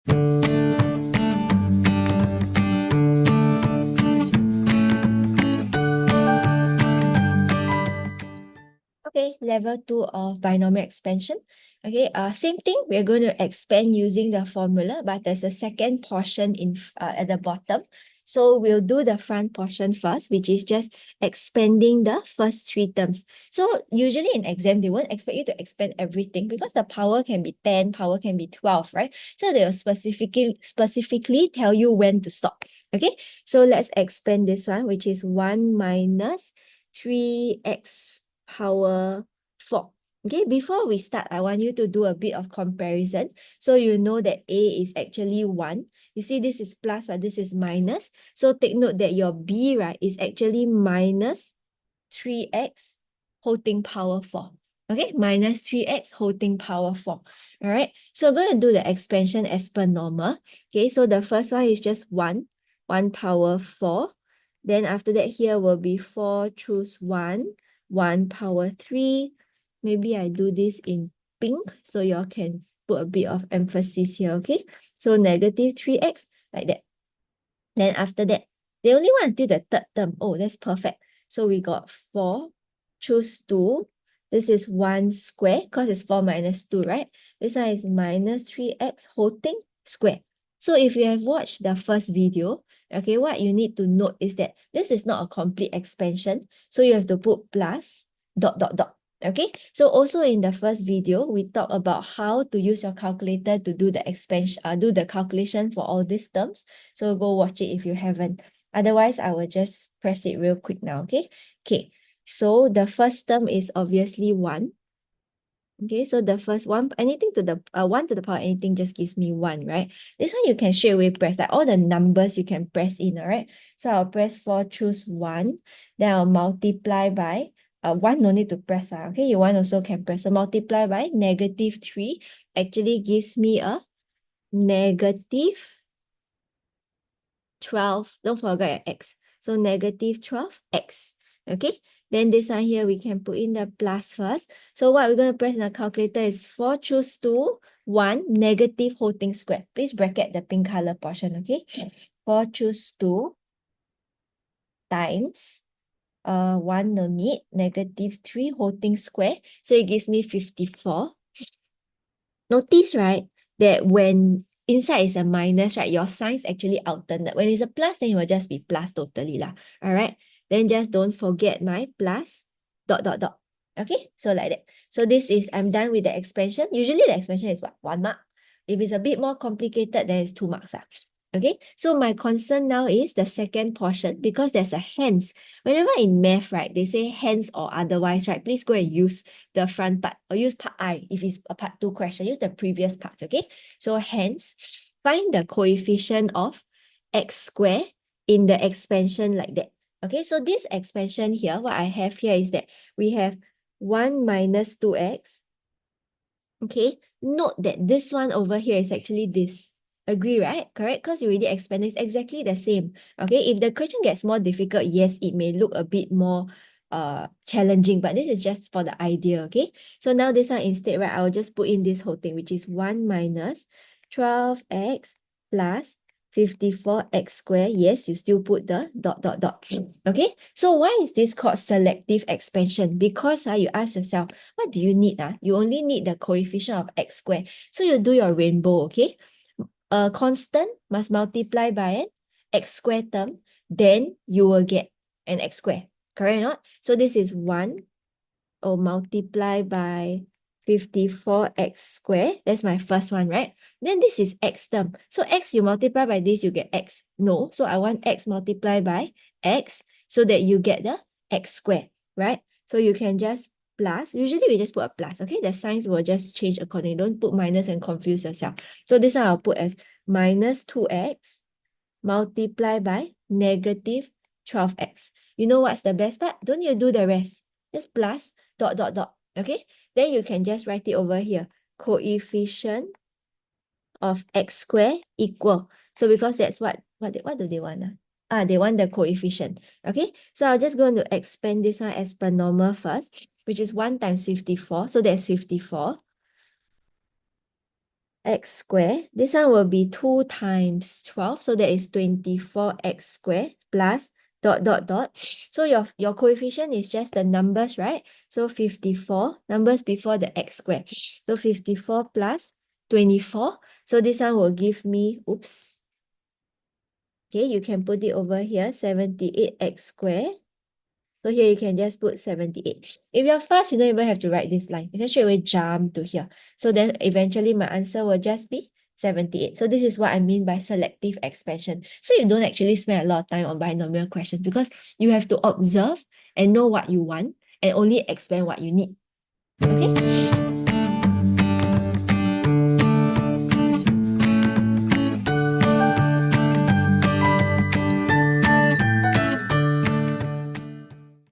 Okay, level 2 of binomial expansion. Okay, same thing. We're going to expand using the formula, but there's a second portion at the bottom. So we'll do the front portion first, which is just expanding the first three terms. So usually in exam, they won't expect you to expand everything because the power can be 10, power can be 12, right? So they'll specifically tell you when to stop. Okay, so let's expand this one, which is 1 minus 3x power 4. Okay, before we start, I want you to do a bit of comparison. So you know that A is actually 1. You see this is plus, but this is minus. So take note that your B, right, is actually minus 3x whole thing power 4. Okay, minus 3x whole thing power 4. All right, so we're going to do the expansion as per normal. Okay, so the first one is just 1 power 4. Then after that, here will be 4, choose 1 power 3. Maybe I do this in pink so y'all can put a bit of emphasis here, okay? So negative 3x, like that. Then after that, they only want until the third term. Oh, that's perfect. So we got 4, choose 2. This is 1 square because it's 4 minus 2, right? This one is minus 3x whole thing square. So if you have watched the first video, okay, what you need to note is that this is not a complete expansion. So you have to put plus, dot, dot, dot. Okay, so also in the first video, we talked about how to use your calculator to do the expansion, do the calculation for all these terms. So go watch it if you haven't. Otherwise, I will just press it real quick now, okay? Okay, so the first term is obviously 1. Okay, so the first one, anything to the 1 to the power anything just gives me 1, right? This one you can straight away press, like all the numbers you can press in, all right? So I'll press 4, choose 1, then I'll multiply by 1 no need to press, okay? You 1 also can press. So multiply by negative 3 actually gives me a negative 12. Don't forget your x. So negative 12x. Okay. Then this one here, we can put in the plus first. So what we're going to press in the calculator is 4, choose 2, 1, negative whole thing squared. Please bracket the pink color portion, okay? 4, choose 2 times 1 no need, negative 3 whole thing square. So it gives me 54. Notice, right, that when inside is a minus, right, your signs actually alternate. When it's a plus, then it will just be plus totally lah. All right. Then just don't forget my plus dot dot dot. Okay, so like that. So this is, I'm done with the expansion. Usually the expansion is what? 1 mark. If it's a bit more complicated, then it's 2 marks. Okay, so my concern now is the second portion because there's a hence. Whenever in math, right, they say hence or otherwise, right, please go and use the front part or use part I if it's a part 2 question. Use the previous part, okay? So hence, find the coefficient of x square in the expansion like that. Okay, so this expansion here, what I have here is that we have 1 minus 2x. Okay, note that this one over here is actually this. Agree, right? Correct? Because you already expanded, it's exactly the same. Okay, if the question gets more difficult, yes, it may look a bit more challenging, but this is just for the idea, okay? So now this one instead, right, I'll just put in this whole thing, which is 1 minus 12x plus 54x squared. Yes, you still put the dot, dot, dot. Okay, so why is this called selective expansion? Because you ask yourself, what do you need? You only need the coefficient of x squared. So you do your rainbow, okay? A constant must multiply by an x squared term, then you will get an x squared. Correct or not? So this is 1 or multiply by 54x squared. That's my first one, right? Then this is x term. So x, you multiply by this, you get x. No, so I want x multiplied by x so that you get the x squared, right? So you can just plus. Usually we just put a plus, okay? The signs will just change accordingly. Don't put minus and confuse yourself. So this one I'll put as minus 2x multiplied by negative 12x. You know what's the best part? Don't you do the rest. Just plus dot, dot, dot. Okay? Then you can just write it over here. Coefficient of x squared equal. So because that's what do they want? They want the coefficient. Okay? So I'll just going to expand this one as per normal first, which is 1 times 54. So that's 54. x squared. This one will be 2 times 12. So that is 24x squared plus dot, dot, dot. So your coefficient is just the numbers, right? So 54, numbers before the x squared. So 54 plus 24. So this one will give me, oops. Okay, you can put it over here, 78x squared. So here you can just put 78. If you're fast, you don't even have to write this line. You can straight away jump to here. So then eventually my answer will just be 78. So this is what I mean by selective expansion. So you don't actually spend a lot of time on binomial questions because you have to observe and know what you want and only expand what you need. Okay?